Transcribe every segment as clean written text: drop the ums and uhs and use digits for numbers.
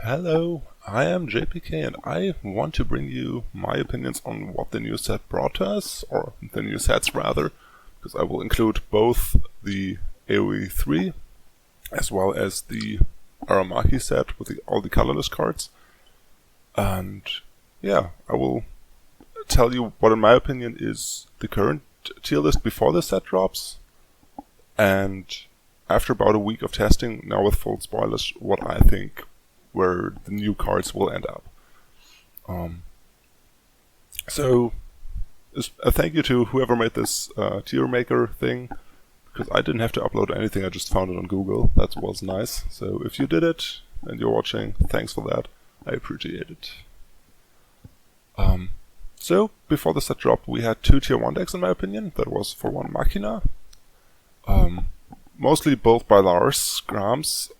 Hello, I am JPK and I want to bring you my opinions on what the new set brought to us, or the new sets rather, because I will include both the AO3 as well as the Aramaki set with all the colorless cards. And yeah, I will tell you what in my opinion is the current tier list before the set drops, and after about a week of testing, now with full spoilers, what I think where the new cards will end up. So a thank you to whoever made this Tiermaker thing, because I didn't have to upload anything, I just found it on Google. That was nice. So if you did it and you're watching, thanks for that. I appreciate it. So before the set drop, we had 2 tier 1 decks in my opinion. That was for one Machina. Mostly built by Lars Grams,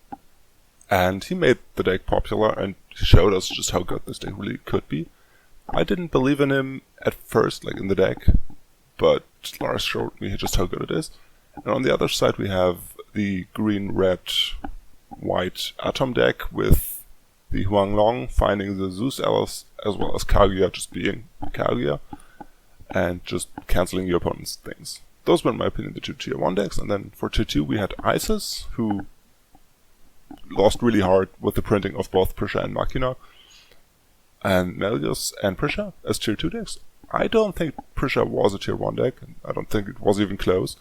and he made the deck popular and showed us just how good this deck really could be. I didn't believe in him at first, like in the deck, but Lars showed me just how good it is. And on the other side we have the green, red, white Atom deck with the Huanglong finding the Zeus Alice as well as Kaguya just being Kaguya and just cancelling your opponent's things. Those were in my opinion the 2 tier 1 decks, and then for tier 2 we had Isis, who lost really hard with the printing of both Prisha and Machina, and Melius and Prisha as tier 2 decks. I don't think Prisha was a tier 1 deck, I don't think it was even close.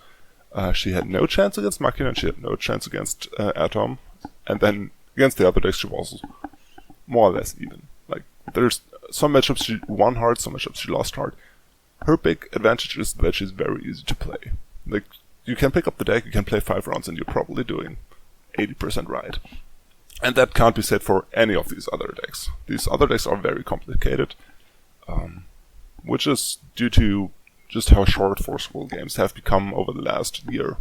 She had no chance against Machina, and she had no chance against Atom, and then against the other decks she was more or less even. Like, there's some matchups she won hard, some matchups she lost hard. Her big advantage is that she's very easy to play. Like, you can pick up the deck, you can play 5 rounds, and you're probably doing 80% right. And that can't be said for any of these other decks. These other decks are very complicated, which is due to just how short Forceful games have become over the last year.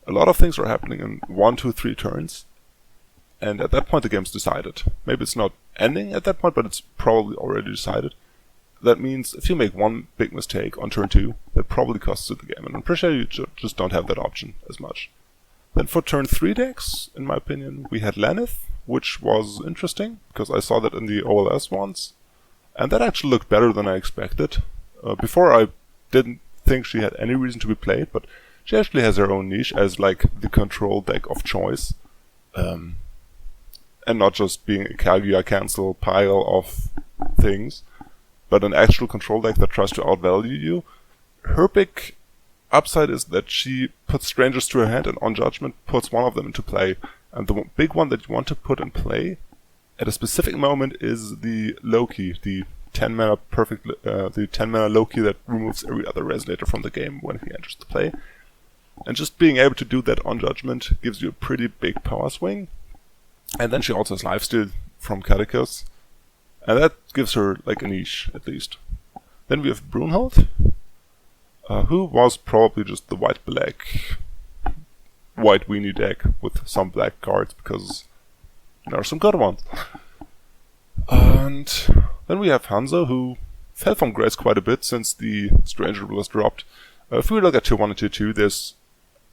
A lot of things are happening in 1, 2, 3 turns, and at that point the game's decided. Maybe it's not ending at that point, but it's probably already decided. That means if you make one big mistake on turn 2, that probably costs you the game, and I'm pretty sure you just don't have that option as much. Then for turn 3 decks, in my opinion, we had Lenneth, which was interesting, because I saw that in the OLS once, and that actually looked better than I expected. Before I didn't think she had any reason to be played, but she actually has her own niche as like the control deck of choice, and not just being a Kaguya cancel pile of things, but an actual control deck that tries to outvalue you. Her big upside is that she puts strangers to her hand and on judgment puts one of them into play. And the big one that you want to put in play at a specific moment is the Loki, the 10 mana the 10 mana Loki that removes every other resonator from the game when he enters the play. And just being able to do that on judgment gives you a pretty big power swing. And then she also has lifesteal from Catechus, and that gives her like a niche at least. Then we have Brunhild, who was probably just the white weenie deck with some black cards, because there are some good ones. And then we have Hanzo, who fell from grace quite a bit since the Stranger was dropped. If we look at tier 1 and tier 2, there's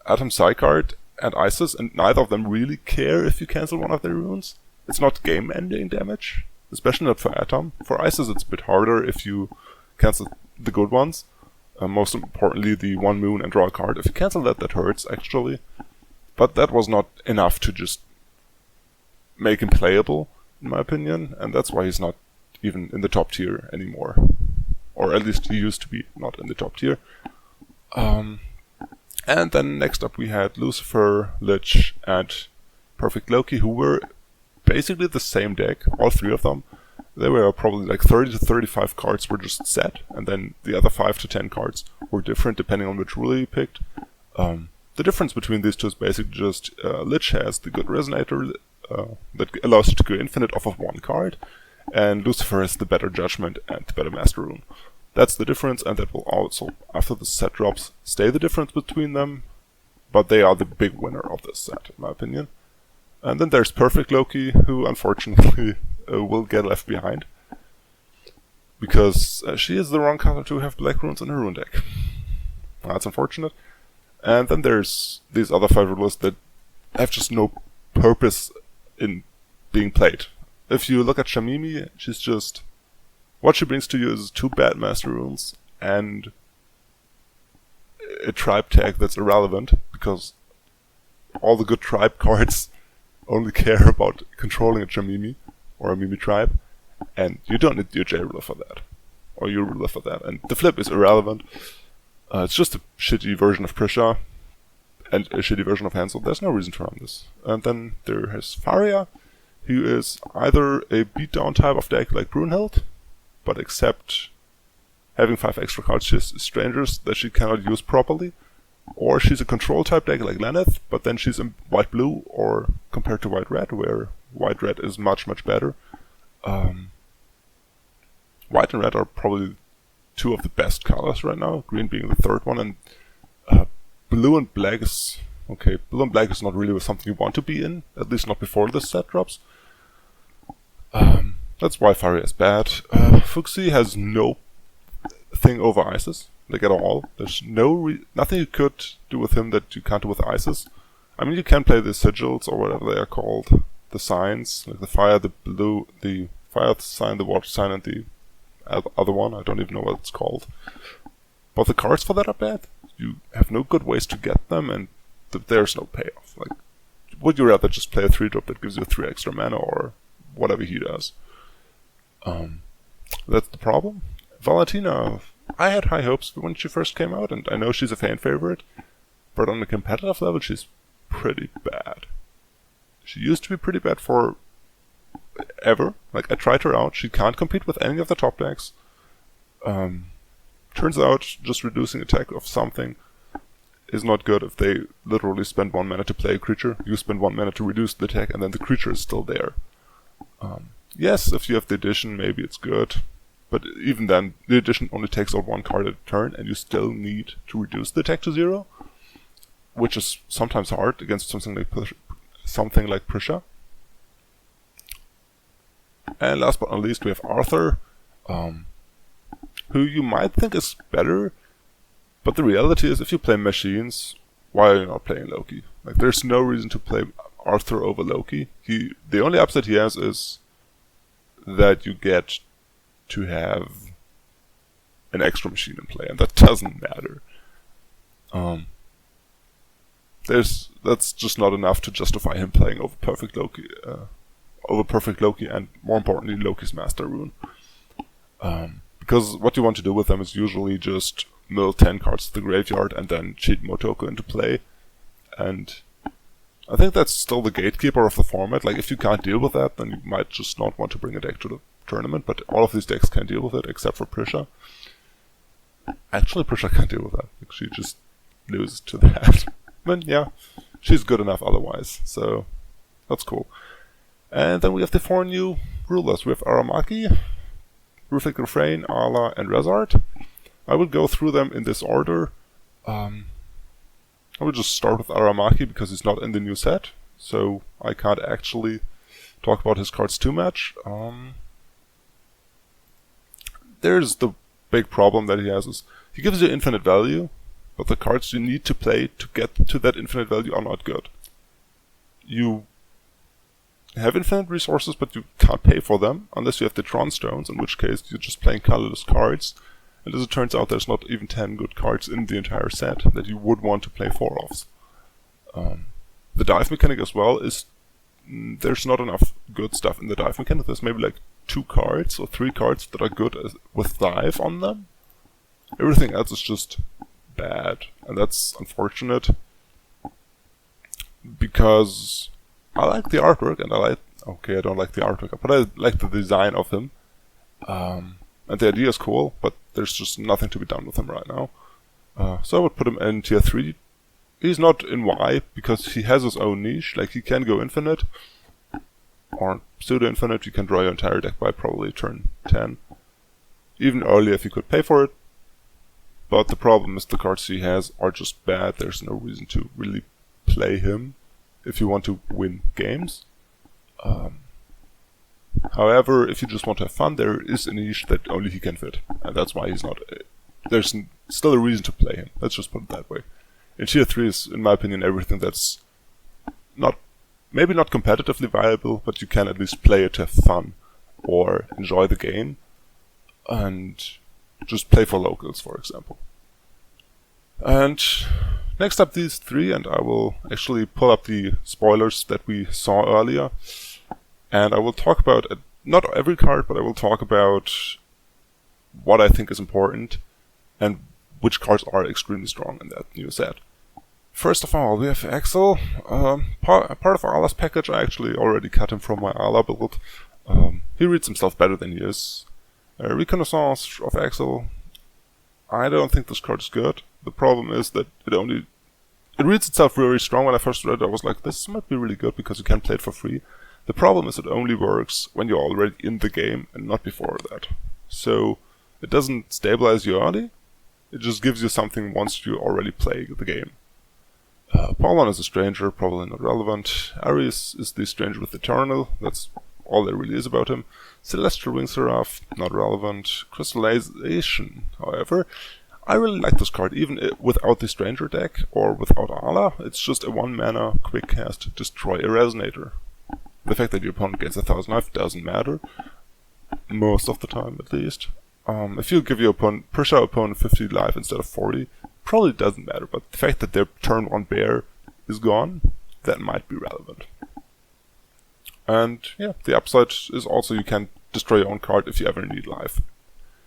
Atom Psycard and Isis, and neither of them really care if you cancel one of their runes. It's not game-ending damage, especially not for Atom. For Isis it's a bit harder if you cancel the good ones. Most importantly, the 1 moon and draw a card. If you cancel that, that hurts, actually. But that was not enough to just make him playable, in my opinion, and that's why he's not even in the top tier anymore. Or at least he used to be not in the top tier. And then next up we had Lucifer, Lich, and Perfect Loki, who were basically the same deck, all 3 of them. There were probably like 30 to 35 cards were just set, and then the other 5 to 10 cards were different depending on which rule you picked. The difference between these two is basically just Lich has the good Resonator that allows you to go infinite off of 1 card, and Lucifer has the better Judgment and the better Master Rune. That's the difference, and that will also, after the set drops, stay the difference between them, but they are the big winner of this set, in my opinion. And then there's Perfect Loki, who unfortunately will get left behind, because she is the wrong color to have black runes in her rune deck. That's unfortunate. And then there's these other 5 rulers that have just no purpose in being played. if you look at Shamimi, she's just... What she brings to you is 2 bad master runes and a tribe tag that's irrelevant, because all the good tribe cards only care about controlling a Shamimi or a Mimi tribe, and you don't need your J ruler for that, or your ruler for that, and the flip is irrelevant. It's just a shitty version of Prisha and a shitty version of Hansel. There's no reason to run this. And then there is Faria, who is either a beatdown type of deck like Brunhild, but except having 5 extra cards, she's strangers that she cannot use properly, or she's a control type deck like Lenneth, but then she's in white-blue, or compared to white-red, where white-red is much, much better. White and red are probably 2 of the best colors right now, green being the 3rd one, and blue and black is... Okay, blue and black is not really something you want to be in, at least not before this set drops. That's why Faria is bad. Fuxi has no thing over Isis, like at all. There's nothing you could do with him that you can't do with Isis. I mean, you can play the sigils, or whatever they are called, the signs, like the fire, the blue, the fire sign, the water sign, and the other one. I don't even know what it's called. But the cards for that are bad. You have no good ways to get them, and there's no payoff. Like, would you rather just play a 3-drop that gives you 3 extra mana, or whatever he does? That's the problem. Valentina, I had high hopes when she first came out, and I know she's a fan favorite, but on a competitive level, she's pretty bad. She used to be pretty bad for ever. Like, I tried her out. She can't compete with any of the top decks. Turns out, just reducing attack of something is not good if they literally spend 1 mana to play a creature. You spend 1 mana to reduce the attack, and then the creature is still there. Yes, if you have the addition, maybe it's good. But even then, the addition only takes out 1 card at a turn, and you still need to reduce the attack to 0. Which is sometimes hard against something like Prisha. And last but not least, we have Arthur, who you might think is better, but the reality is, if you play machines, why are you not playing Loki? Like, there's no reason to play Arthur over Loki. The only upside he has is that you get to have an extra machine in play, and that doesn't matter. That's just not enough to justify him playing over Perfect Loki, and more importantly, Loki's Master Rune. Because what you want to do with them is usually just mill 10 cards to the graveyard and then cheat Motoko into play. And I think that's still the gatekeeper of the format. Like, if you can't deal with that, then you might just not want to bring a deck to the tournament, but all of these decks can deal with it, except for Prisha. Actually, Prisha can't deal with that. Like, she just loses to that. But yeah, she's good enough otherwise, so that's cool. And then we have the 4 new rulers. We have Aramaki, Ruthless Refrain, Ala, and Rezard. I will go through them in this order. I will just start with Aramaki because he's not in the new set, so I can't actually talk about his cards too much. There's the big problem that he has is he gives you infinite value, but the cards you need to play to get to that infinite value are not good. You have infinite resources, but you can't pay for them unless you have the Tron Stones, in which case you're just playing colorless cards. And as it turns out, there's not even 10 good cards in the entire set that you would want to play 4-offs. The dive mechanic as well is... there's not enough good stuff in the dive mechanic. There's maybe like 2 cards or 3 cards that are good with dive on them. Everything else is just bad. And that's unfortunate. Because I like the artwork, and I don't like the artwork, but I like the design of him. And the idea is cool, but there's just nothing to be done with him right now. So I would put him in tier 3. He's not in Y, because he has his own niche. Like, he can go infinite, or pseudo-infinite. You can draw your entire deck by probably turn 10. Even earlier if you could pay for it. But the problem is the cards he has are just bad. There's no reason to really play him if you want to win games. However, if you just want to have fun, there is a niche that only he can fit. And that's why he's not... there's still a reason to play him. Let's just put it that way. And tier 3 is, in my opinion, everything that's not maybe not competitively viable, but you can at least play it to have fun or enjoy the game and just play for locals, for example. And next up, these three, and I will actually pull up the spoilers that we saw earlier, and I will talk about, not every card, but I will talk about what I think is important and which cards are extremely strong in that new set. First of all, we have Axel. Part of Ala's package, I actually already cut him from my Ala build. He reads himself better than he is. Reconnaissance of Axel. I don't think this card is good. The problem is that it reads itself very strong. When I first read it, I was like, this might be really good because you can play it for free. The problem is it only works when you're already in the game and not before that. So it doesn't stabilize you early. It just gives you something once you already play the game. Paulon is a stranger, probably not relevant. Ares is the stranger with Eternal. That's all there really is about him. Celestial Wing Seraph, not relevant. Crystallization, however, I really like this card, even without the Stranger deck or without Ala. It's just a 1-mana Quickcast Destroy a Resonator. The fact that your opponent gains 1000 life doesn't matter, most of the time at least. If you give your opponent, push our opponent 50 life instead of 40, probably doesn't matter, but the fact that their turn 1 bear is gone, that might be relevant. And yeah, the upside is also you can destroy your own card if you ever need life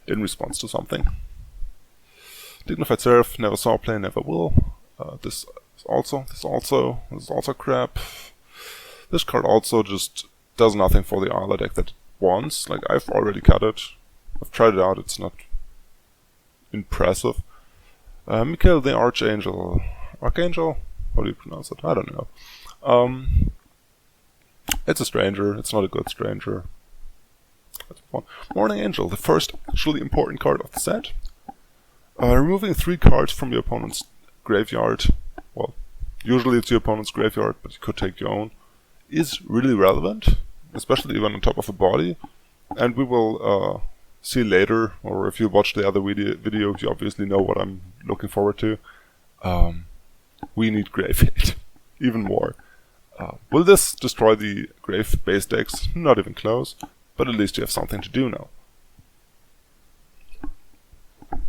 in response to something. Dignified Seraph, never saw play, never will. This is also crap. This card also just does nothing for the Arla deck that it wants. Like, I've already cut it. I've tried it out, it's not impressive. Mikhail the Archangel. Archangel? How do you pronounce it? I don't know. It's a stranger, it's not a good stranger. That's fun. Morning Angel, the first actually important card of the set. Removing 3 cards from your opponent's graveyard, well, usually it's your opponent's graveyard, but you could take your own, is really relevant, especially when on top of a body. And we will see later, or if you watch the other video, you obviously know what I'm looking forward to. We need Grave Hate, even more. Will this destroy the Grave-based decks? Not even close, but at least you have something to do now.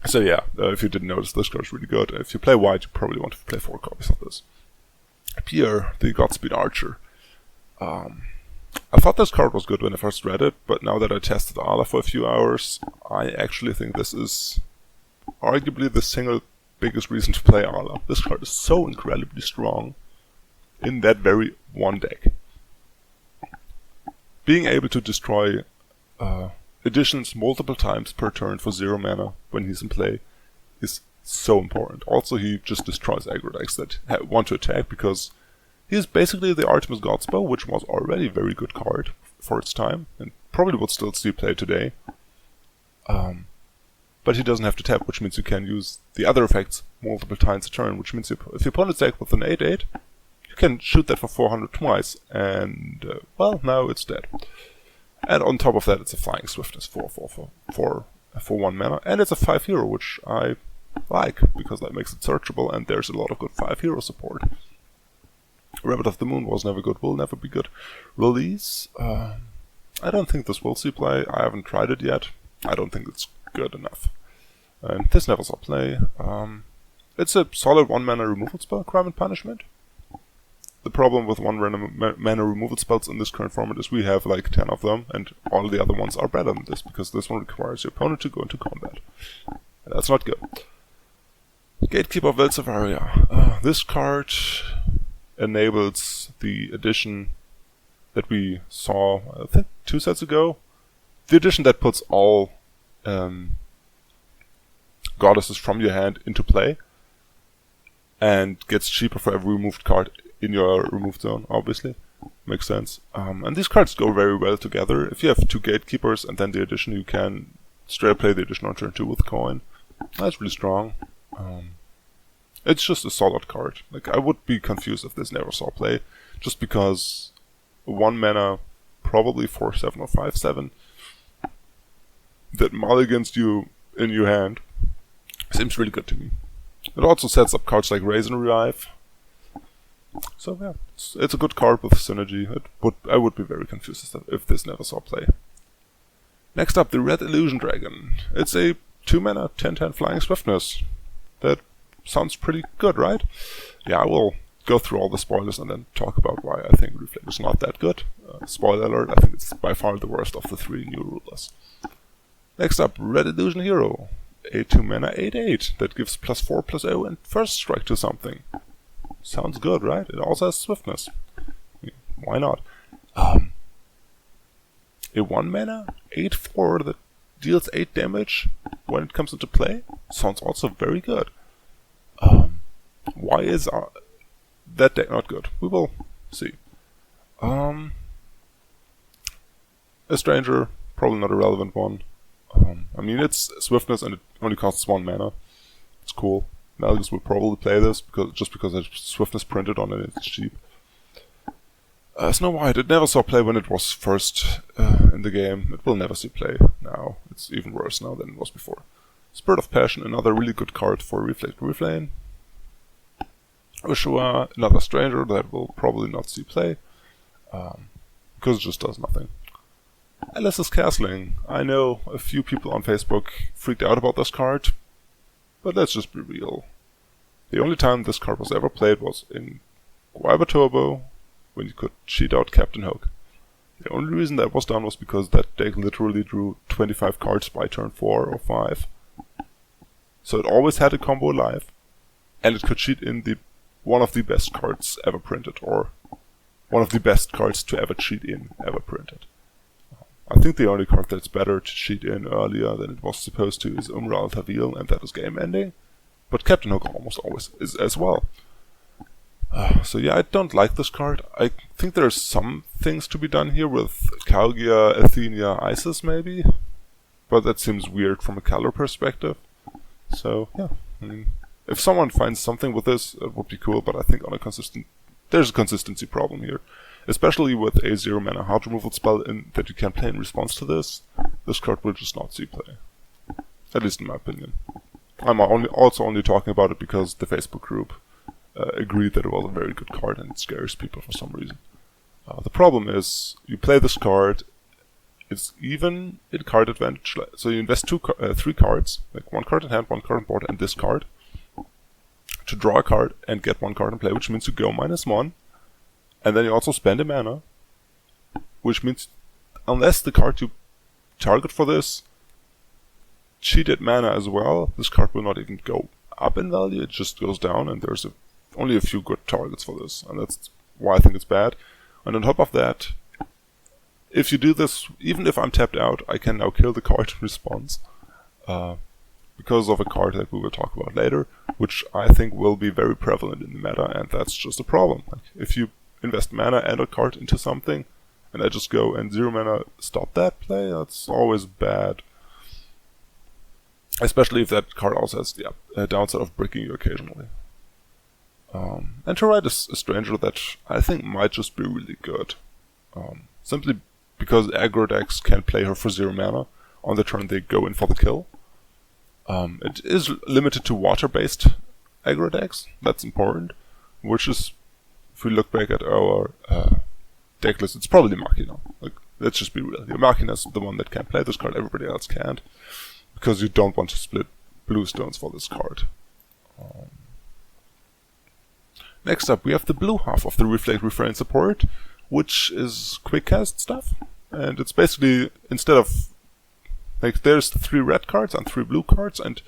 So yeah, if you didn't notice, this card is really good. If you play white, you probably want to play 4 copies of this. Pierre, the Godspeed Archer. I thought this card was good when I first read it, but now that I tested Ala for a few hours, I actually think this is arguably the single biggest reason to play Ala. This card is so incredibly strong in that very one deck. Being able to destroy additions multiple times per turn for 0 mana when he's in play is so important. Also, he just destroys aggro decks that want to attack because he is basically the Artemis Godspell, which was already a very good card for its time and probably would still see play today. But he doesn't have to tap, which means you can use the other effects multiple times a turn, which means if your opponent's deck with an 8/8, you can shoot that for 400 twice, and well, now it's dead. And on top of that, it's a Flying Swiftness for 1 mana, and it's a 5 hero, which I like because that makes it searchable, and there's a lot of good 5 hero support. Rabbit of the Moon was never good, will never be good. Release, I don't think this will see play. I haven't tried it yet. I don't think it's good enough. And this never saw play. It's a solid 1 mana removal spell, Crime and Punishment. The problem with 1 mana removal spells in this current format is we have like 10 of them, and all the other ones are better than this, because this one requires your opponent to go into combat. And that's not good. Gatekeeper of Velsevaria. This card enables the addition that we saw, I think, 2 sets ago. The addition that puts all goddesses from your hand into play, and gets cheaper for every removed card in your removed zone, obviously. Makes sense. And these cards go very well together. If you have 2 gatekeepers and then the addition, you can straight up play the addition on turn 2 with coin. That's really strong. It's just a solid card. Like, I would be confused if this never saw play, just because 1 mana, probably 4/7 or 5/7, that mulligans you in your hand, seems really good to me. It also sets up cards like Raisin Revive. So yeah, it's a good card with synergy. I would be very confused if this never saw play. Next up, the Red Illusion Dragon. It's a 2-mana 10/10 flying swiftness. That sounds pretty good, right? Yeah, I will go through all the spoilers and then talk about why I think Reflect is not that good. Spoiler alert, I think it's by far the worst of the 3 new rulers. Next up, Red Illusion Hero. A 2-mana 8/8 that gives +4/+0 and first strike to something. Sounds good, right? It also has swiftness. Why not? A 1-mana 8/4 that deals 8 damage when it comes into play. Sounds also very good. Why is that deck not good? We will see. A Stranger, probably not a relevant one. I mean, it's swiftness and it only costs 1 mana. It's cool. Malgus will probably play this because there's swiftness printed on it. It's cheap. Snow White, it never saw play when it was first in the game. It will never see play now. It's even worse now than it was before. Spirit of Passion, another really good card for Reflect Reflane. Ushua, another Stranger that will probably not see play because it just does nothing. Alice's Castling. I know a few people on Facebook freaked out about this card, but let's just be real. The only time this card was ever played was in Guiber Turbo, when you could cheat out Captain Hook. The only reason that was done was because that deck literally drew 25 cards by turn 4 or 5. So it always had a combo live, and it could cheat in one of the best cards ever printed, or one of the best cards to ever cheat in ever printed. I think the only card that's better to cheat in earlier than it was supposed to is Umral Tawil, and that is game ending. But Captain Hook almost always is as well. So yeah, I don't like this card. I think there's some things to be done here with Kalgia, Athenia, Isis maybe. But that seems weird from a color perspective. So yeah, I mean, if someone finds something with this, it would be cool, but I think there's a consistency problem here. Especially with a 0-mana hard removal spell that you can play in response to this card will just not see play. At least in my opinion. I'm also only talking about it because the Facebook group agreed that it was a very good card and it scares people for some reason. The problem is, you play this card, it's even in card advantage, so you invest 3 cards, like 1 card in hand, 1 card on board, and this card, to draw a card and get 1 card in play, which means you go -1. And then you also spend a mana, which means unless the card you target for this cheated mana as well, this card will not even go up in value, it just goes down, and there's only a few good targets for this, and that's why I think it's bad. And on top of that, if you do this, even if I'm tapped out, I can now kill the card in response, because of a card that we will talk about later, which I think will be very prevalent in the meta, and that's just a problem. Like, if you invest mana and a card into something, and I just go and 0 mana stop that play, that's always bad. Especially if that card also has the downside of bricking you occasionally. And to write a Stranger that I think might just be really good. Simply because aggro decks can play her for 0 mana on the turn they go in for the kill. It is limited to water-based aggro decks, that's important, which is, if we look back at our deck list, it's probably Machina. Like, let's just be real. Machina is the one that can play this card, everybody else can't. Because you don't want to split blue stones for this card. Next up, we have the blue half of the Reflect Refrain support, which is Quickcast stuff. And it's basically, instead of, like, there's 3 red cards and 3 blue cards, and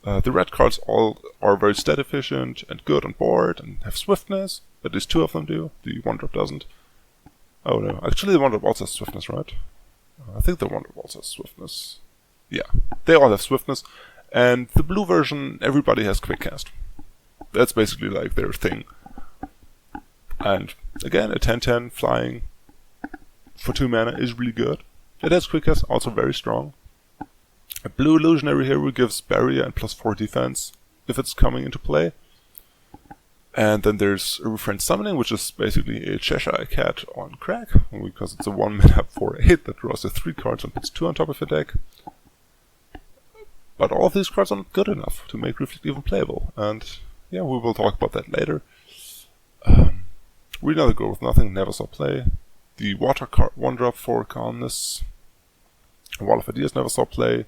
the red cards all are very stat efficient and good on board and have swiftness. At least 2 of them do. The 1-drop doesn't. Oh no, actually the 1-drop also has swiftness, right? I think the 1-drop also has swiftness. Yeah, they all have swiftness. And the blue version, everybody has Quickcast. That's basically like their thing. And again, a 10/10 flying for 2 mana is really good. It has Quickcast, also very strong. A blue illusionary hero gives barrier and +4 defense if it's coming into play. And then there's a Refrain Summoning, which is basically a Cheshire Cat on crack, because it's a 1-mana 4/8 that draws 3 cards and puts 2 on top of a deck. But all of these cards are not good enough to make Reflect even playable, and yeah, we will talk about that later. Really Not Go With Nothing, never saw play. The water card, 1-drop for Calmness. A Wall of Ideas, never saw play.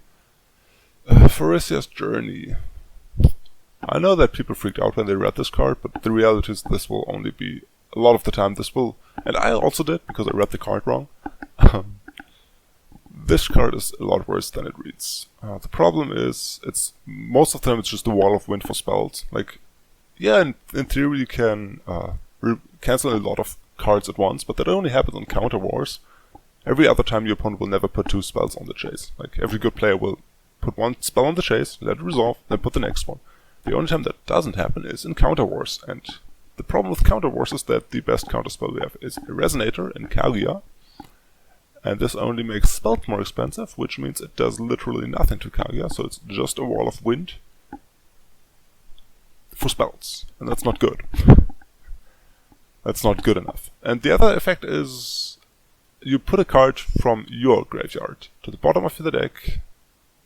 Pharisia's Journey. I know that people freaked out when they read this card, but the reality is this will only be, a lot of the time this will, and I also did, because I read the card wrong. This card is a lot worse than it reads. The problem is, most of the time it's just a wall of wind for spells. Like, yeah, in theory you can cancel a lot of cards at once, but that only happens on counter wars. Every other time your opponent will never put 2 spells on the chase. Like, every good player will put 1 spell on the chase, let it resolve, then put the next one. The only time that doesn't happen is in counter wars, and the problem with counter wars is that the best counter spell we have is a Resonator in Kaguya, and this only makes spells more expensive, which means it does literally nothing to Kaguya, so it's just a wall of wind for spells, and that's not good. That's not good enough. And the other effect is you put a card from your graveyard to the bottom of the deck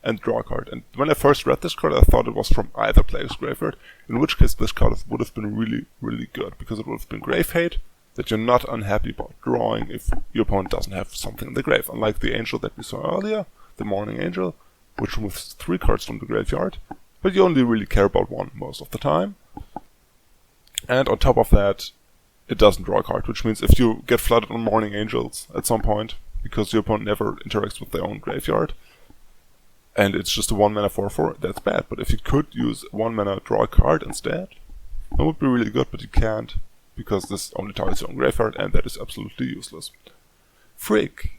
and draw a card. And when I first read this card, I thought it was from either player's graveyard, in which case this card would have been really, really good, because it would have been Grave Hate, that you're not unhappy about drawing if your opponent doesn't have something in the grave. Unlike the Angel that we saw earlier, the Morning Angel, which removes 3 cards from the graveyard, but you only really care about 1 most of the time. And on top of that, it doesn't draw a card, which means if you get flooded on Morning Angels at some point, because your opponent never interacts with their own graveyard, and it's just a 1-mana 4/4, that's bad. But if you could use 1-mana draw a card instead, that would be really good, but you can't, because this only targets your own graveyard, and that is absolutely useless. Freak.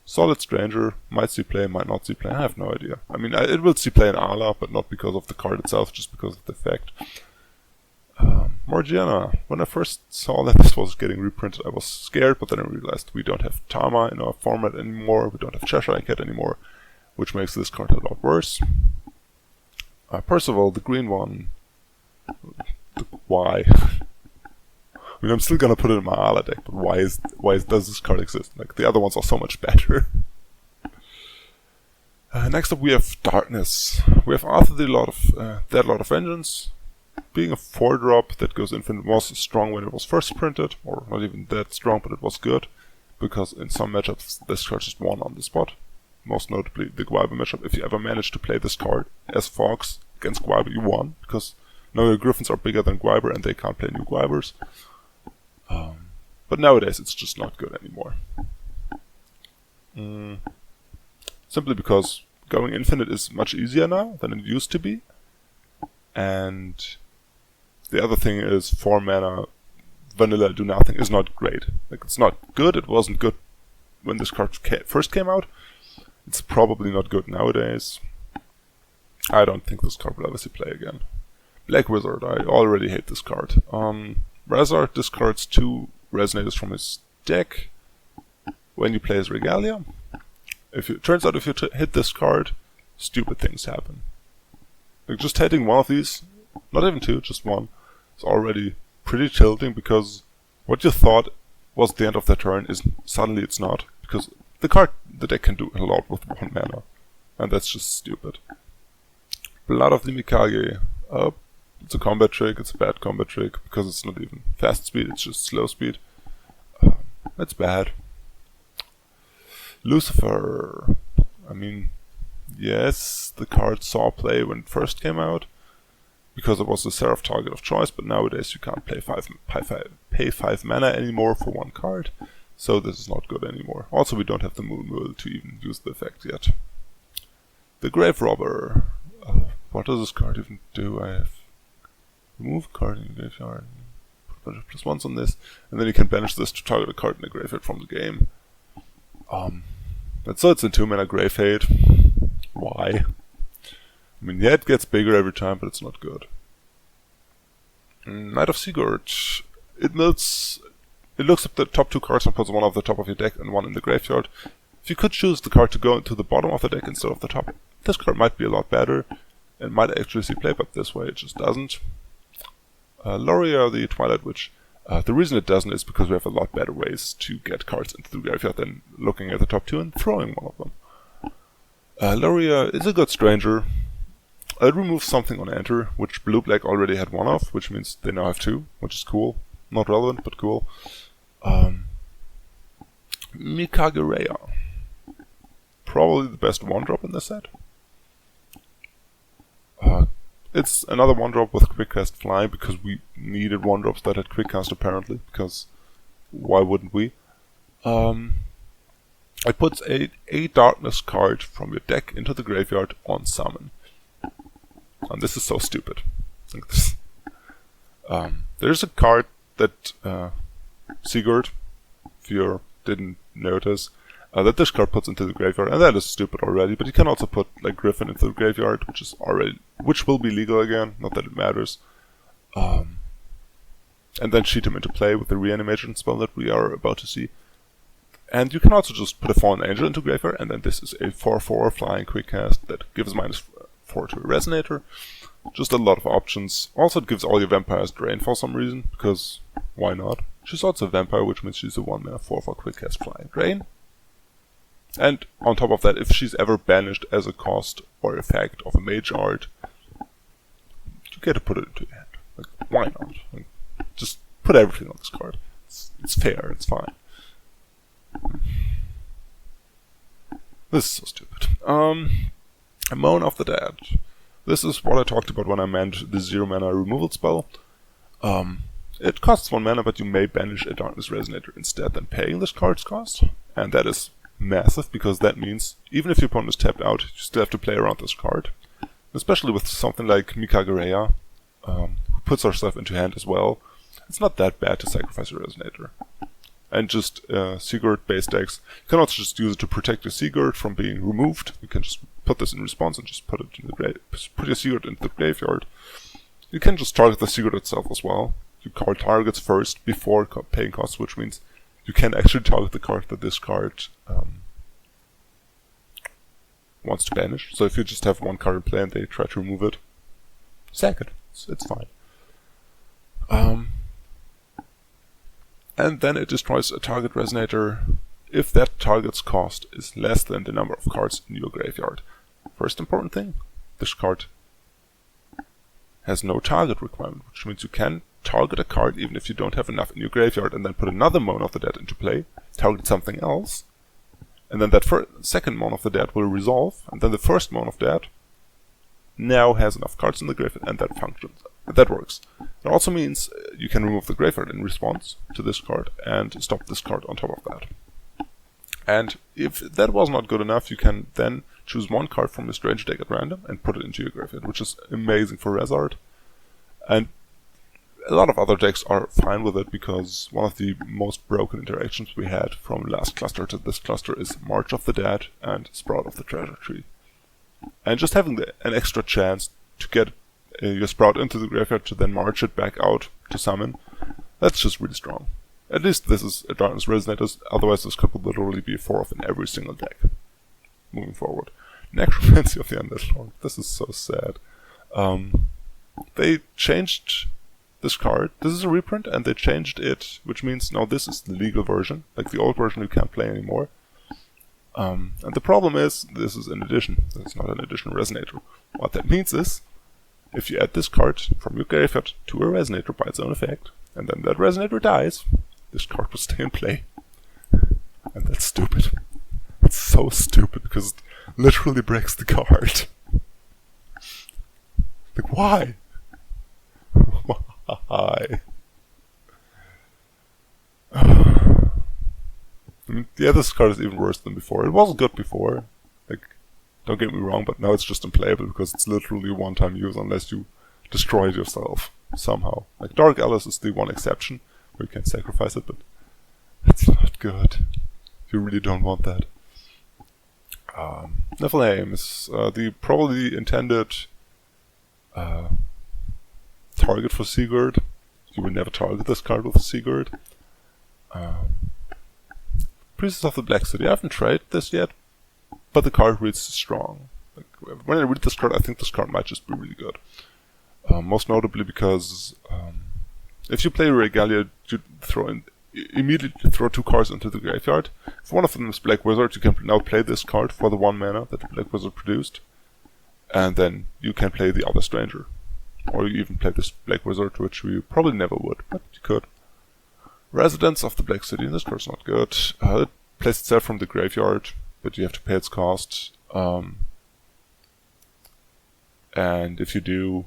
Solid Stranger, might see play, might not see play, I have no idea. I mean, it will see play in Ala, but not because of the card itself, just because of the effect. Morgiana. When I first saw that this was getting reprinted, I was scared, but then I realized we don't have Tama in our format anymore, we don't have Cheshire Cat anymore, which makes this card a lot worse. Percival, the green one. Why? I mean, I'm still gonna put it in my Ala deck, but why does this card exist? Like, the other ones are so much better. Next up we have Darkness. We have Arthur the Lord of Vengeance. Being a 4-drop that goes infinite was strong when it was first printed, or not even that strong, but it was good, because in some matchups this card just won on the spot. Most notably the Guiber matchup. If you ever managed to play this card as Fox against Guiber, you won, because now your Griffins are bigger than Guiber and they can't play new Guibers. But nowadays it's just not good anymore. Simply because going infinite is much easier now than it used to be. And the other thing is 4-mana vanilla do nothing is not great. Like, it's not good, it wasn't good when this card first came out. It's probably not good nowadays. I don't think this card will ever see play again. Black Wizard, I already hate this card. Razard discards 2 Resonators from his deck when you play his Regalia. Turns out if you hit this card, stupid things happen. Like, just hitting one of these, not even 2, just 1, is already pretty tilting, because what you thought was the end of the turn is suddenly it's not, because the deck can do a lot with 1 mana, and that's just stupid. Blood of the Mikage. It's a combat trick, it's a bad combat trick, because it's not even fast speed, it's just slow speed. It's bad. Lucifer. I mean, yes, the card saw play when it first came out, because it was the Seraph target of choice, but nowadays you can't pay 5 mana anymore for 1 card, so this is not good anymore. Also, we don't have the Moon Will to even use the effect yet. The Grave Robber. What does this card even do? I have remove a card in the graveyard, put a bunch of +1s on this, and then you can banish this to target a card in the graveyard from the game. So it's a 2-mana Grave Hate. Why? I mean, yeah, it gets bigger every time, but it's not good. Knight of Siegert. It looks at the top 2 cards and puts 1 off the top of your deck and 1 in the graveyard. If you could choose the card to go into the bottom of the deck instead of the top, this card might be a lot better and might actually see play, but this way it just doesn't. Loria, the Twilight Witch. The reason it doesn't is because we have a lot better ways to get cards into the graveyard than looking at the top 2 and throwing one of them. Loria is a good stranger. It removes something on enter, which blue-black already had one of, which means they now have two, which is cool. Not relevant, but cool. Mikagereya. Probably the best one-drop in the set. It's another one-drop with Quickcast Fly, because we needed one-drops that had Quickcast apparently, because why wouldn't we? It puts a darkness card from your deck into the graveyard on summon. And this is so stupid. Like this. There's a card that Siegert, if you didn't notice, that this card puts into the graveyard, and that is stupid already. But you can also put like Griffin into the graveyard, which will be legal again. Not that it matters. And then cheat him into play with the reanimation spell that we are about to see. And you can also just put a Fallen Angel into graveyard, and then this is a 4/4 flying Quickcast that gives -4 to a Resonator. Just a lot of options. Also, it gives all your vampires drain for some reason, because why not? She's also a vampire, which means she's a 1-mana 4/4 Quickcast flying drain. And on top of that, if she's ever banished as a cost or effect of a mage art, you get to put it into your hand. Like, why not? Like, just put everything on this card. It's fair, it's fine. This is so stupid. Moan of the Dead. This is what I talked about when I meant the 0-mana removal spell. It costs 1 mana, but you may banish a Darkness Resonator instead than paying this card's cost. And that is massive, because that means even if your opponent is tapped out, you still have to play around this card. Especially with something like Mikagereya, who puts our stuff into hand as well. It's not that bad to sacrifice a Resonator. And just Siegert base decks, you can also just use it to protect your Siegert from being removed. You can just put this in response and just put your Siegert into the graveyard. You can just target the Siegert itself as well. You card targets first before paying costs, which means you can actually target the card that this card wants to banish. So if you just have one card in play and they try to remove it, sack it. It's fine. And then it destroys a target Resonator if that target's cost is less than the number of cards in your graveyard. First important thing, this card has no target requirement, which means you can target a card even if you don't have enough in your graveyard, and then put another Moan of the Dead into play, target something else, and then that second Moan of the Dead will resolve, and then the first Moan of the Dead now has enough cards in the graveyard, and that functions. That works. It also means you can remove the graveyard in response to this card and stop this card on top of that. And if that was not good enough, you can then choose one card from your strange deck at random and put it into your graveyard, which is amazing for res art. And a lot of other decks are fine with it, because one of the most broken interactions we had from last cluster to this cluster is March of the Dead and Sprout of the Treasure Tree. And just having an extra chance to get your Sprout into the graveyard to then march it back out to summon, that's just really strong. At least this is a Darkness Resonator, otherwise this could literally be a 4-off in every single deck. Moving forward. Necromancy of the Undead Lord. This is so sad. They changed this card. This is a reprint, and they changed it, which means now this is the legal version. Like the old version you can't play anymore. And the problem is, this is an edition. It's not an edition Resonator. What that means is, if you add this card from your graveyard to a Resonator by its own effect, and then that Resonator dies, this card will stay in play. And that's stupid. It's so stupid, because it literally breaks the card. Like, why? Why? I mean, yeah, this card is even worse than before. It wasn't good before. Like, don't get me wrong, but now it's just unplayable because it's literally a one-time use unless you destroy it yourself somehow. Like, Dark Alice is the one exception where you can sacrifice it, but it's not good. You really don't want that. Niflheim is the probably intended target for Siegert. You will never target this card with Siegert. Priestess of the Black City. I haven't tried this yet, but the card reads strong. Like, when I read this card, I think this card might just be really good. Most notably because if you play Regalia, you immediately throw 2 cards into the graveyard. If one of them is Black Wizard, you can now play this card for the 1 mana that the Black Wizard produced. and then you can play the other stranger. Or you even play this Black Wizard, which you probably never would, but you could. Residents of the Black City, this card's not good. It plays itself from the graveyard, but you have to pay its cost. And if you do,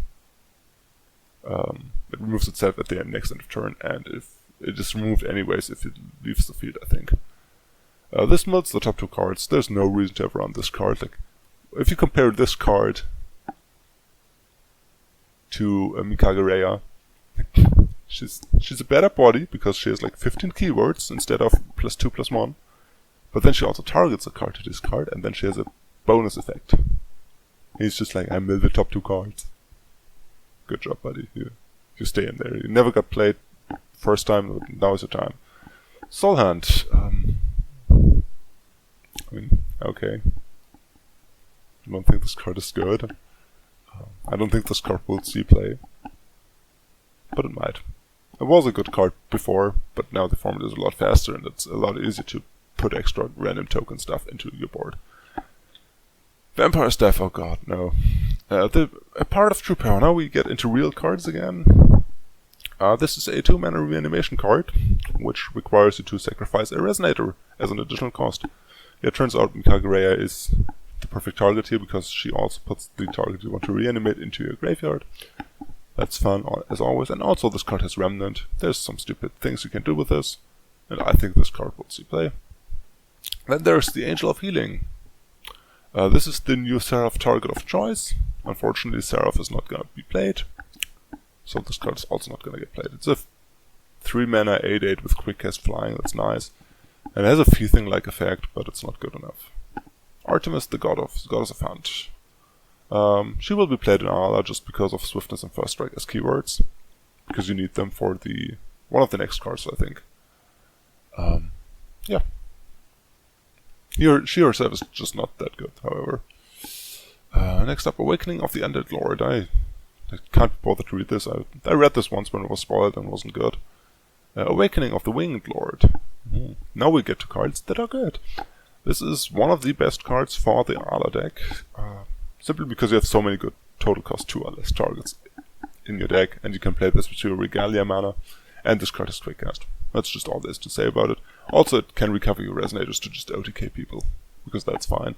it removes itself at the next end of turn, and if it is removed anyways if it leaves the field, I think. This melts the top 2 cards. There's no reason to ever run this card. Like, if you compare this card to Mikage, she's a better body because she has like 15 keywords instead of +2/+1. But then she also targets a card to discard, and then she has a bonus effect. He's just like, I mill the top 2 cards. Good job, buddy. You stay in there. You never got played first time, now is your time. Soul Hand. I mean, okay. I don't think this card is good. I don't think this card will see play. But it might. It was a good card before, but now the format is a lot faster and it's a lot easier to put extra random token stuff into your board. Vampire Staff, oh god, no. A part of True Power. Now we get into real cards again. This is a 2-mana reanimation card, which requires you to sacrifice a Resonator as an additional cost. It turns out Mikage is the perfect target here because she also puts the target you want to reanimate into your graveyard. That's fun, as always. And also this card has Remnant. There's some stupid things you can do with this, and I think this card will see play. Then there's the Angel of Healing. This is the new Seraph target of choice. Unfortunately, Seraph is not going to be played, so this card is also not going to get played. It's a 3-mana 8/8 with Quickcast flying, that's nice. And it has a Feething-like effect, but it's not good enough. Artemis, the Goddess of Hunt. She will be played in Ala just because of Swiftness and First Strike as keywords, because you need them for one of the next cards, I think. Yeah. She herself is just not that good, however. Next up, Awakening of the Undead Lord. I can't be bothered to read this. I read this once when it was spoiled and wasn't good. Awakening of the Winged Lord. Now we get to cards that are good. This is one of the best cards for the Ala deck, simply because you have so many good total cost 2 or less targets in your deck, and you can play this with your Regalia mana, and this card is Quickcast. That's just all there is to say about it. Also, it can recover your Resonators to just OTK people, because that's fine.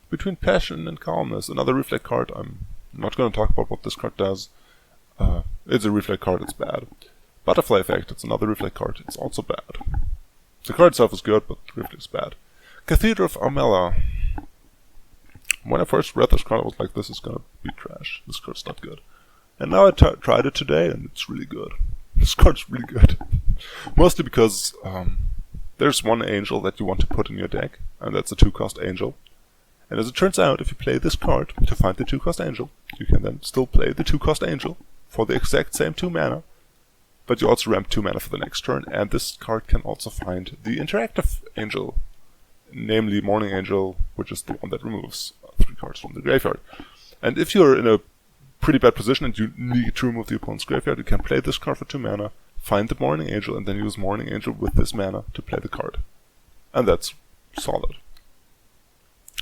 Between Passion and Calmness, another Reflect card. I'm not going to talk about what this card does. It's a Reflect card, it's bad. Butterfly Effect, it's another Reflect card, it's also bad. The card itself is good, but Reflect is bad. Cathedral of Armella. When I first read this card, I was like, this is going to be trash. This card's not good. And now I tried it today, and it's really good. This card's really good. Mostly because there's one angel that you want to put in your deck, and that's a 2-cost angel. And as it turns out, if you play this card to find the 2-cost angel, you can then still play the 2-cost angel for the exact same 2 mana, but you also ramp 2 mana for the next turn, and this card can also find the interactive angel, namely Morning Angel, which is the one that removes 3 cards from the graveyard. And if you're in a pretty bad position and you need to remove the opponent's graveyard, you can play this card for 2 mana, find the Morning Angel, and then use Morning Angel with this mana to play the card. And that's solid.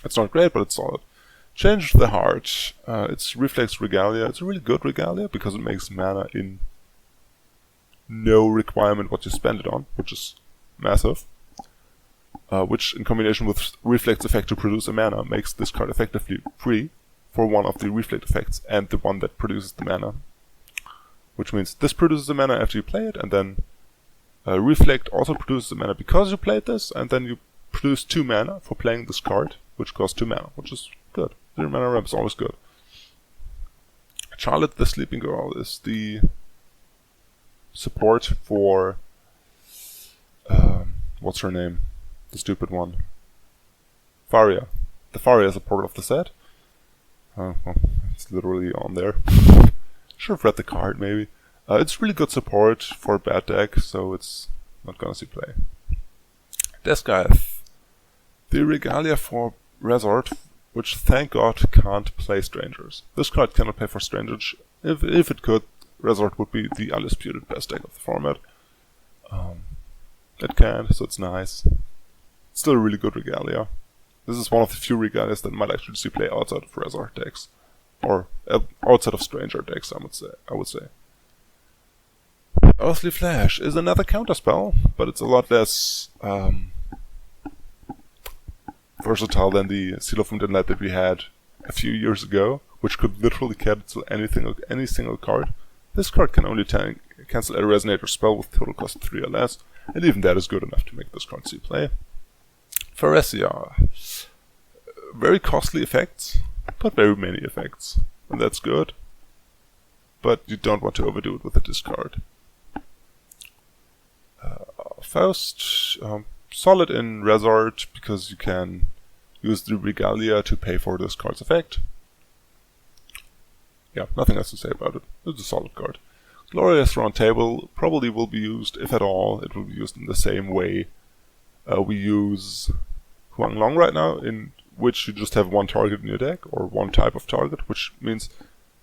It's not great, but it's solid. Change the Heart. It's Reflex Regalia. It's a really good Regalia because it makes mana in no requirement what you spend it on, which is massive. Which, in combination with Reflect's effect to produce a mana, makes this card effectively free for one of the Reflect effects and the one that produces the mana. Which means this produces the mana after you play it, and then Reflect also produces the mana because you played this, and then you produce 2 mana for playing this card, which costs 2 mana, which is good. 0 mana ramp is always good. Scarlet, the Sleeping Girl, is the support for what's her name? The stupid one. Faria. The Faria support of the set. Well, it's literally on there. Should have read the card, maybe. It's really good support for a bad deck, so it's not gonna see play. Deathscythe. The Regalia for Resort, which thank God can't play Strangers. This card cannot play for Strangers. If it could, Resort would be the undisputed best deck of the format. It can, so it's nice. It's still a really good Regalia. This is one of the few regalias that might actually see play outside of Resort decks. Or outside of Stranger decks, I would say. Earthly Flash is another counterspell, but it's a lot less versatile than the Seal of Wind and Light that we had a few years ago, which could literally cancel any single card. This card can only cancel a Resonator spell with total cost 3 or less, and even that is good enough to make this card see play. Pharesia. Very costly effects, but very many effects, and that's good. But you don't want to overdo it with a discard. Faust, solid in Resort because you can use the Regalia to pay for this card's effect. Yeah, nothing else to say about it. It's a solid card. Glorious Round Table probably will be used, if at all, it will be used in the same way we use Huang Long right now, in which you just have one target in your deck, or one type of target, which means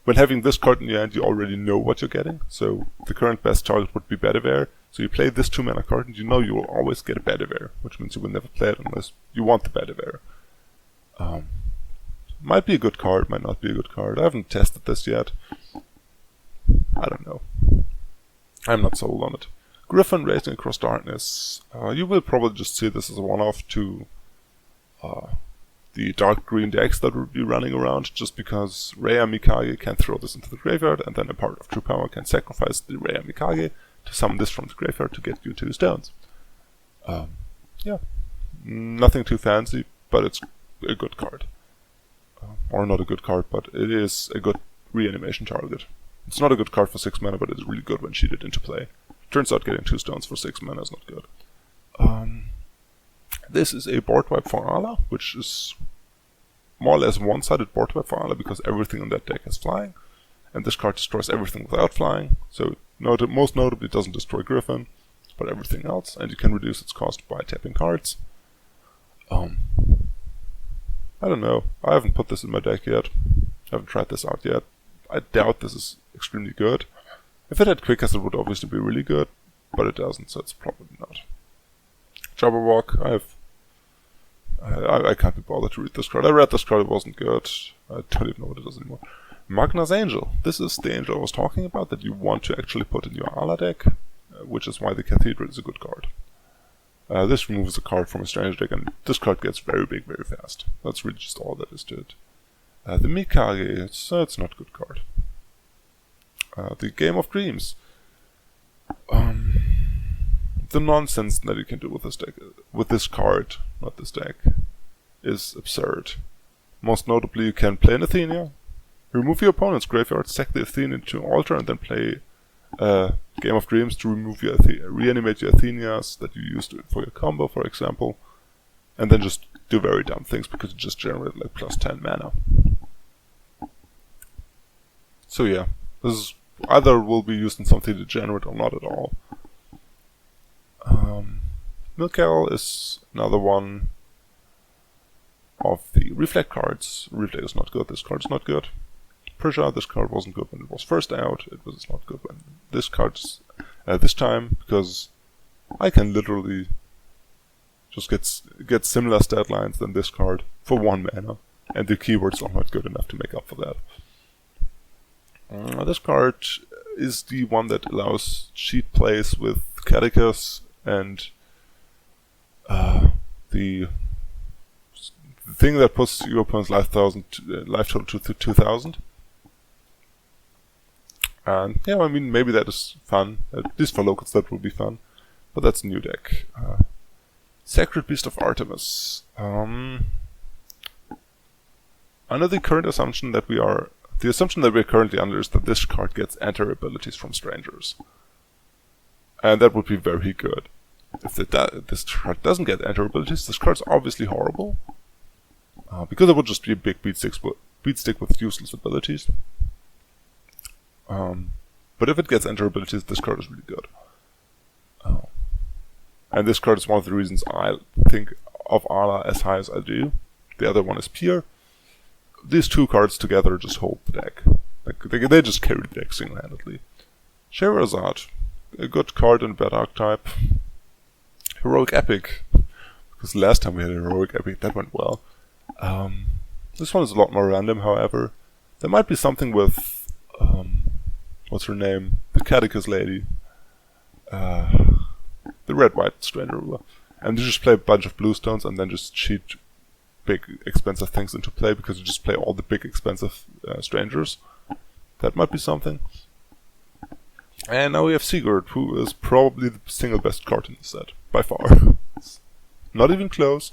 when having this card in your hand, you already know what you're getting. So the current best target would be Bedivere. So you play this 2-mana card, and you know you will always get a Bedivere, which means you will never play it unless you want the Bedivere. Might be a good card, might not be a good card. I haven't tested this yet. I don't know. I'm not sold on it. Griffin Racing Across Darkness. You will probably just see this as a one-off to the dark green decks that will be running around, just because Rhea Mikage can throw this into the graveyard, and then a part of True Power can sacrifice the Rhea Mikage to summon this from the graveyard to get you 2 stones. Yeah, nothing too fancy, but it's a good card. Or not a good card, but it is a good reanimation target. It's not a good card for 6 mana, but it's really good when cheated into play. Turns out getting 2 stones for 6 mana is not good. This is a board wipe for Ala, which is more or less one-sided board wipe for Ala because everything in that deck has flying, and this card destroys everything without flying, so most notably it doesn't destroy Griffin, but everything else, and you can reduce its cost by tapping cards. I don't know, I haven't put this in my deck yet, I haven't tried this out yet. I doubt this is extremely good. If it had Quickcast it would obviously be really good, but it doesn't, so it's probably not. Jabberwock, I can't be bothered to read this card. I read this card, it wasn't good. I don't even know what it is anymore. Magna's Angel. This is the angel I was talking about that you want to actually put in your Ala deck, which is why the Cathedral is a good card. This removes a card from a strange deck, and this card gets very big very fast. That's really just all that is to it. The Mikage, it's not a good card. The Game of Dreams. The nonsense that you can do with this deck, with this card, not this deck, is absurd. Most notably, you can play an Athenia, remove your opponent's graveyard, sack the Athenia to altar, and then play Game of Dreams to remove your reanimate your Athenias that you used for your combo, for example, and then just do very dumb things because you just generate like plus 10 mana. So yeah, this is either will be used in something degenerate or not at all. Milkel is another one of the Reflect cards. Reflect is not good, this card is not good. Prisha, this card wasn't good when it was first out, it was not good when this card's this time, because I can literally just get similar stat lines than this card for 1 mana, and the keywords are not good enough to make up for that. This card is the one that allows cheat plays with Catechus and the thing that puts your opponent's life total to 2000. And yeah, I mean, maybe that is fun. At least for locals that will be fun. But that's a new deck. Sacred Beast of Artemis. Under the current assumption that the assumption that we're currently under is that this card gets enter abilities from strangers. And that would be very good. If this card doesn't get enter abilities, this card's obviously horrible. Because it would just be a big beat stick with useless abilities. But if it gets enter abilities, this card is really good. And this card is one of the reasons I think of Ala as high as I do. The other one is Pier. These two cards together just hold the deck. Like they just carry the deck single-handedly. Sherazade, a good card in bad archetype. Heroic Epic, because last time we had a heroic epic, that went well. This one is a lot more random, however. There might be something with, what's her name? The Catechist lady. The red-white Stranger ruler. And you just play a bunch of blue stones and then just cheat big, expensive things into play because you just play all the big, expensive strangers. That might be something. And now we have Siegert, who is probably the single best card in the set, by far. Not even close.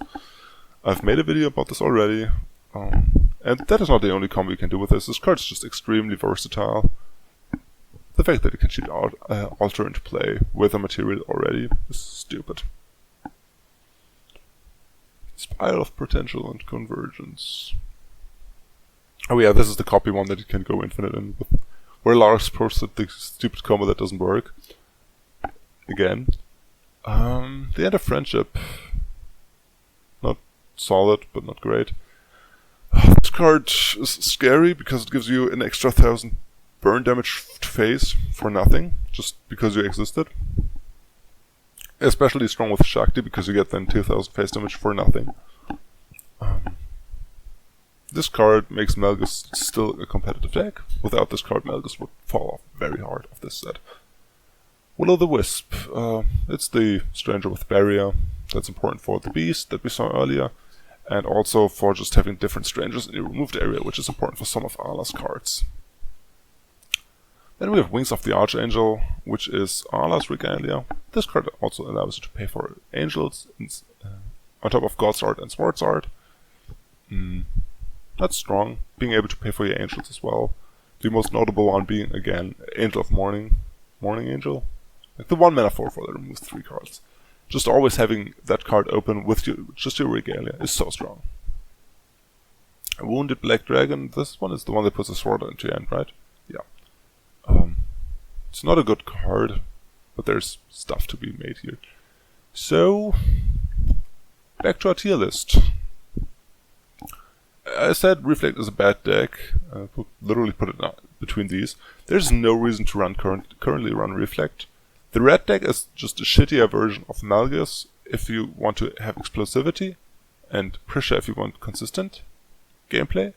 I've made a video about this already. And that is not the only combo you can do with this. This card is just extremely versatile. The fact that you can cheat out, alter into play with a material already is stupid. Spiral of Potential and Convergence. Oh yeah, this is the copy one that you can go infinite in with. Where Lars posted the stupid combo that doesn't work. Again. The End of Friendship. Not solid, but not great. This card is scary because it gives you an extra 1000 burn damage to face for nothing, just because you existed. Especially strong with Shakti because you get then 2000 face damage for nothing. This card makes Malgus still a competitive deck. Without this card, Malgus would fall off very hard of this set. Will-o'-the-Wisp. It's the Stranger with Barrier. That's important for the Beast that we saw earlier. And also for just having different strangers in the removed area, which is important for some of Ala's cards. Then we have Wings of the Archangel, which is Ala's Regalia. This card also allows you to pay for angels on top of God's Art and Sword's Art. That's strong, being able to pay for your angels as well. The most notable one being, again, Angel of Morning, Morning Angel. Like the 1 mana 4/4 that removes 3 cards. Just always having that card open with just your Regalia is so strong. A Wounded Black Dragon, this one is the one that puts a sword into your hand, right? Yeah. It's not a good card, but there's stuff to be made here. So, back to our tier list. I said Reflect is a bad deck. Literally put it between these. There's no reason to currently run Reflect. The red deck is just a shittier version of Malgus if you want to have explosivity, and Prisha if you want consistent gameplay.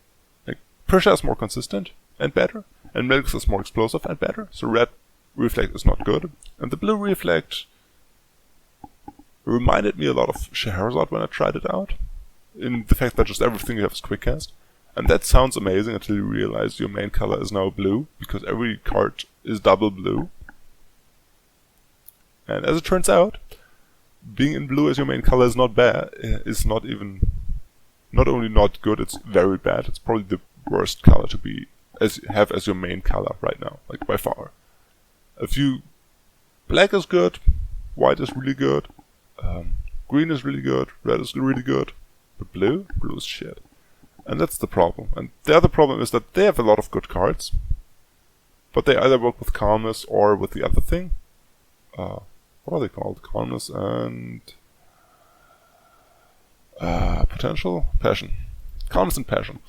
Like, Prisha is more consistent and better, and Malgus is more explosive and better, so red Reflect is not good. And the blue Reflect reminded me a lot of Scheherazade when I tried it out, in the fact that just everything you have is Quickcast. And that sounds amazing until you realize your main color is now blue, because every card is double blue. And as it turns out, being in blue as your main color is not bad. It's not only not good, it's very bad. It's probably the worst color to have as your main color right now, like by far. Black is good, white is really good, green is really good, red is really good, but blue is shit. And that's the problem. And the other problem is that they have a lot of good cards, but they either work with Calmness or with the other thing. What are they called? Calmness and Potential? Passion. Calmness and Passion.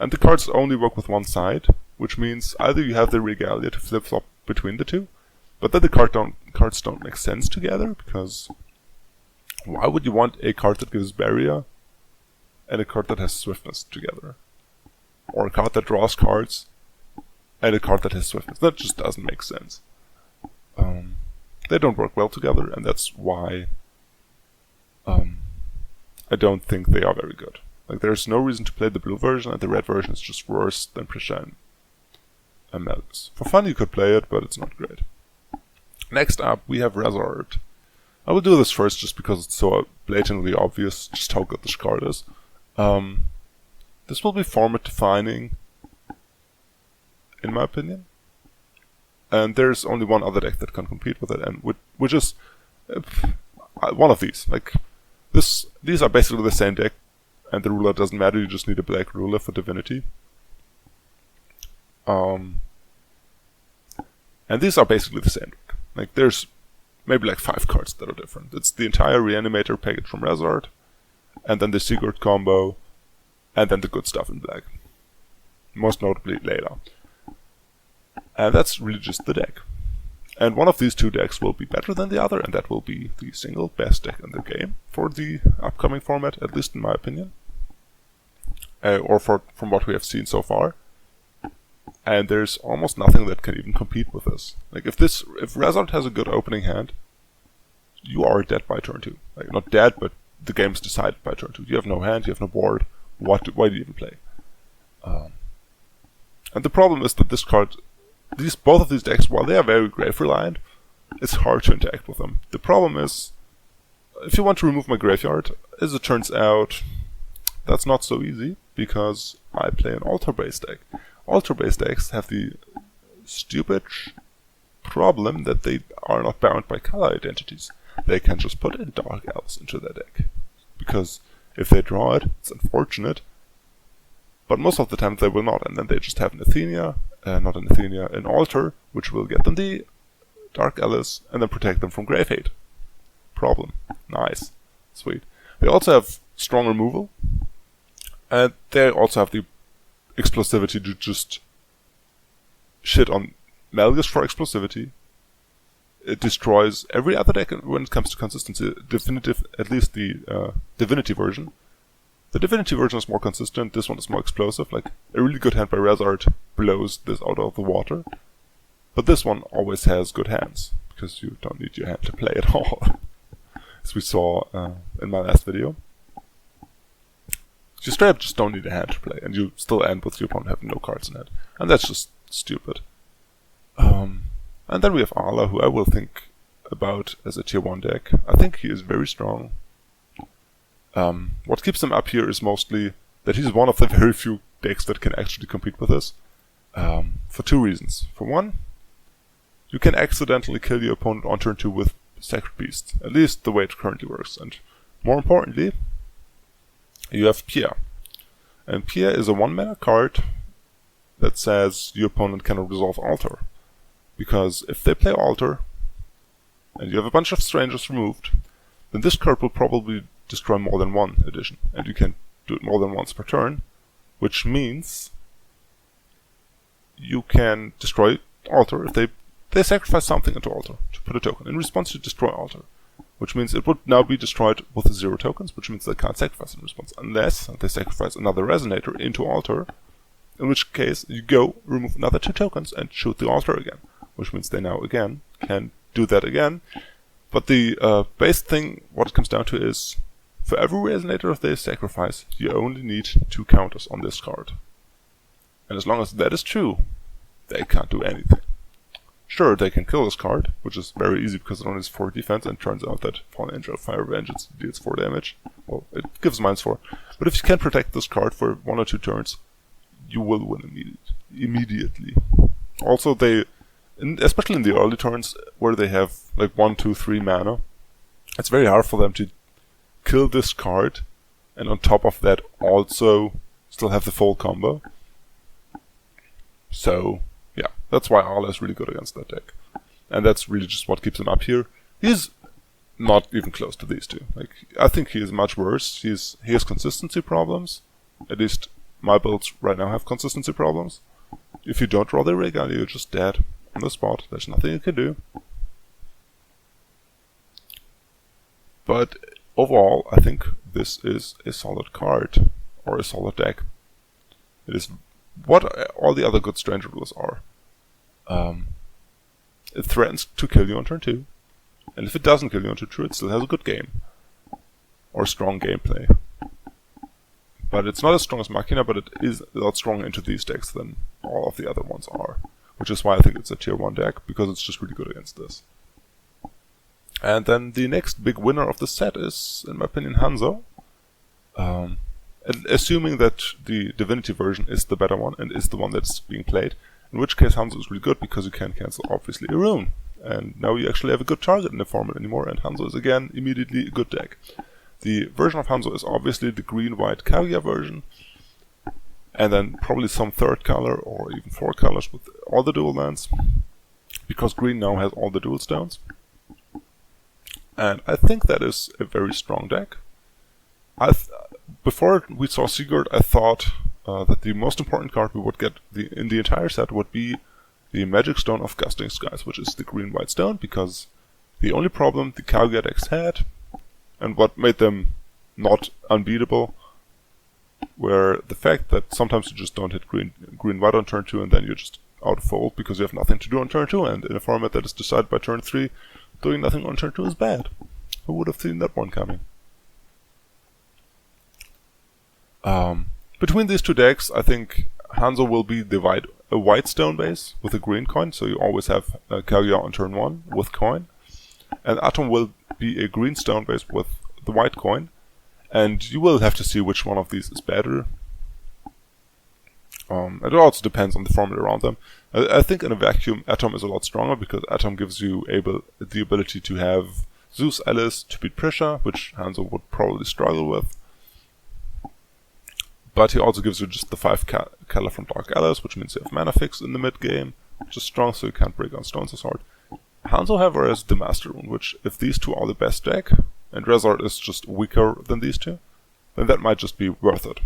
And the cards only work with one side, which means either you have the Regalia to flip-flop between the two, but then the cards don't make sense together, because why would you want a card that gives Barrier and a card that has Swiftness together? Or a card that draws cards and a card that has Swiftness? That just doesn't make sense. They don't work well together, and that's why I don't think they are very good. Like, there's no reason to play the blue version, and the red version is just worse than Prisha and Malgus. For fun you could play it, but it's not great. Next up, we have Resort. I will do this first just because it's so blatantly obvious just how good this card is. This will be format defining, in my opinion. And there's only one other deck that can compete with it, and which is one of these. Like, these are basically the same deck, and the ruler doesn't matter, you just need a black ruler for Divinity. And these are basically the same deck. Like, there's maybe like 5 cards that are different. It's the entire Reanimator package from Resort, and then the Siegert combo, and then the good stuff in black. Most notably Layla. And that's really just the deck. And one of these two decks will be better than the other, and that will be the single best deck in the game for the upcoming format, at least in my opinion. From what we have seen so far. And there's almost nothing that can even compete with this. Like if Razard has a good opening hand, you are dead by turn 2. Like not dead, but the game's decided by turn 2. You have no hand, you have no board. Why do you even play? And the problem is that this card, both of these decks, while they are very grave reliant, it's hard to interact with them. The problem is, if you want to remove my graveyard, as it turns out, that's not so easy, because I play an altar-based deck. Altar-based decks have the stupid problem that they are not bound by color identities. They can just put in Dark Elves into their deck. Because if they draw it, it's unfortunate, but most of the time they will not, and then they just have an altar, which will get them the Dark Elves, and then protect them from Grave Hate. Problem. Nice. Sweet. They also have strong removal, and they also have the explosivity to just shit on Malgus for explosivity. It destroys every other deck when it comes to consistency. At least the Divinity version. The Divinity version is more consistent, this one is more explosive. Like, a really good hand by Razard blows this out of the water. But this one always has good hands, because you don't need your hand to play at all. As we saw in my last video. You straight up just don't need a hand to play, and you still end with your opponent having no cards in hand. And that's just stupid. And then we have Ala, who I will think about as a tier 1 deck. I think he is very strong. What keeps him up here is mostly that he's one of the very few decks that can actually compete with this. For two reasons. For one, you can accidentally kill your opponent on turn 2 with Sacred Beast. At least the way it currently works. And more importantly, you have Pierre. And Pierre is a 1-mana card that says your opponent cannot resolve Altar. Because if they play Altar, and you have a bunch of strangers removed, then this card will probably destroy more than one addition. And you can do it more than once per turn, which means you can destroy Altar if they sacrifice something into Altar to put a token. In response, you destroy Altar. Which means it would now be destroyed with 0 tokens, which means they can't sacrifice in response, unless they sacrifice another Resonator into Altar, in which case you go, remove another 2 tokens, and shoot the Altar again. Which means they now, again, can do that again. But the base thing, what it comes down to is, for every Resonator they sacrifice, you only need 2 counters on this card. And as long as that is true, they can't do anything. Sure, they can kill this card, which is very easy because it only has 4 defense, and it turns out that Fallen Angel Fire Vengeance deals 4 damage. Well, it gives -4. But if you can protect this card for 1 or 2 turns, you will win immediately. Also, especially in the early turns, where they have like 1, 2, 3 mana, it's very hard for them to kill this card, and on top of that also still have the full combo. So, yeah, that's why Arla is really good against that deck. And that's really just what keeps him up here. He's not even close to these two. Like, I think he is much worse. He has consistency problems. At least my builds right now have consistency problems. If you don't draw the Regalia, you're just dead on the spot. There's nothing you can do. But overall, I think this is a solid card, or a solid deck. It is what all the other good Stranger Rulers are. It threatens to kill you on turn 2, and if it doesn't kill you on turn 2, it still has a good game. Or strong gameplay. But it's not as strong as Machina, but it is a lot stronger into these decks than all of the other ones are. Which is why I think it's a tier 1 deck, because it's just really good against this. And then the next big winner of the set is, in my opinion, Hanzo. Assuming that the Divinity version is the better one, and is the one that's being played, in which case Hanzo is really good, because you can cancel, obviously, a rune. And now you actually have a good target in the format anymore, and Hanzo is again immediately a good deck. The version of Hanzo is obviously the green-white Kaguya version, and then probably some third color, or even 4 colors with all the dual lands, because green now has all the dual stones. And I think that is a very strong deck. Before we saw Siegert, I thought that the most important card we would get in the entire set would be the Magic Stone of Gusting Skies, which is the green-white stone, because the only problem the Calgia decks had, and what made them not unbeatable, were the fact that sometimes you just don't hit green-white on turn 2, and then you're just out of fold because you have nothing to do on turn 2, and in a format that is decided by turn 3, doing nothing on turn 2 is bad. Who would have seen that one coming? Between these two decks, I think Hanzo will be a white stone base with a green coin, so you always have Calgia on turn 1 with coin. And Atom will be a green stone base with the white coin. And you will have to see which one of these is better. It also depends on the format around them. I think in a vacuum, Atom is a lot stronger, because Atom gives you the ability to have Zeus Alice to beat Prisha, which Hanzo would probably struggle with. But he also gives you just the 5 color from Dark Alice, which means you have mana fix in the mid game, which is strong, so you can't break on Stones as hard. Hanzo, however, has the Master Rune, which, if these two are the best deck, and Resort is just weaker than these two, then that might just be worth it.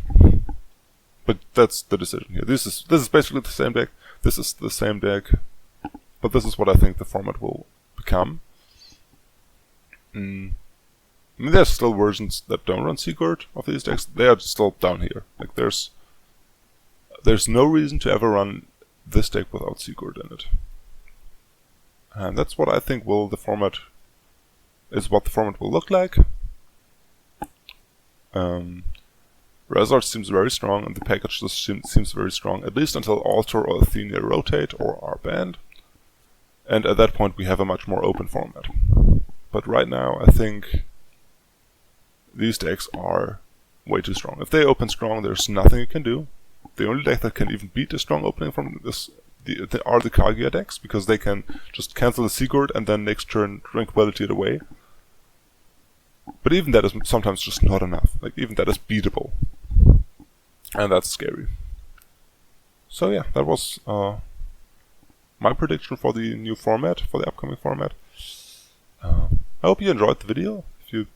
But that's the decision here. This is basically the same deck. This is the same deck, but this is what I think the format will become. I mean, there's still versions that don't run Siegert of these decks. They are still down here. Like there's no reason to ever run this deck without Siegert in it. And that's what I think the format will look like. Resort seems very strong, and the package just seems very strong, at least until Alter or Athenia rotate or are banned. And at that point we have a much more open format. But right now I think these decks are way too strong. If they open strong, there's nothing you can do. The only deck that can even beat a strong opening from this are the Calgia decks, because they can just cancel the Siegert and then next turn Tranquility it away. But even that is sometimes just not enough. Like, even that is beatable. And that's scary. So yeah, that was my prediction for the new format, for the upcoming format. I hope you enjoyed the video. If you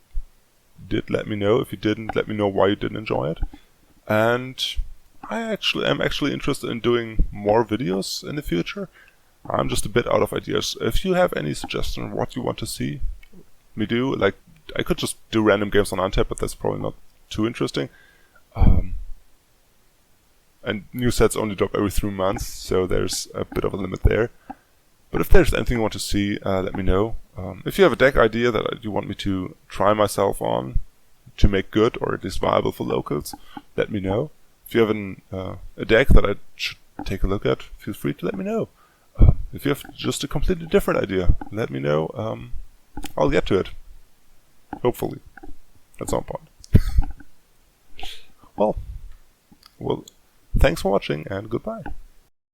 did, let me know. If you didn't, let me know why you didn't enjoy it. And I am actually interested in doing more videos in the future. I'm just a bit out of ideas. If you have any suggestion what you want to see me do, like, I could just do random games on Untap, but that's probably not too interesting. And new sets only drop every 3 months, so there's a bit of a limit there. But if there's anything you want to see, let me know. If you have a deck idea that you want me to try myself on to make good, or at least viable for locals, let me know. If you have a deck that I should take a look at, feel free to let me know. If you have just a completely different idea, let me know. I'll get to it. Hopefully. At some point. Well, thanks for watching, and goodbye.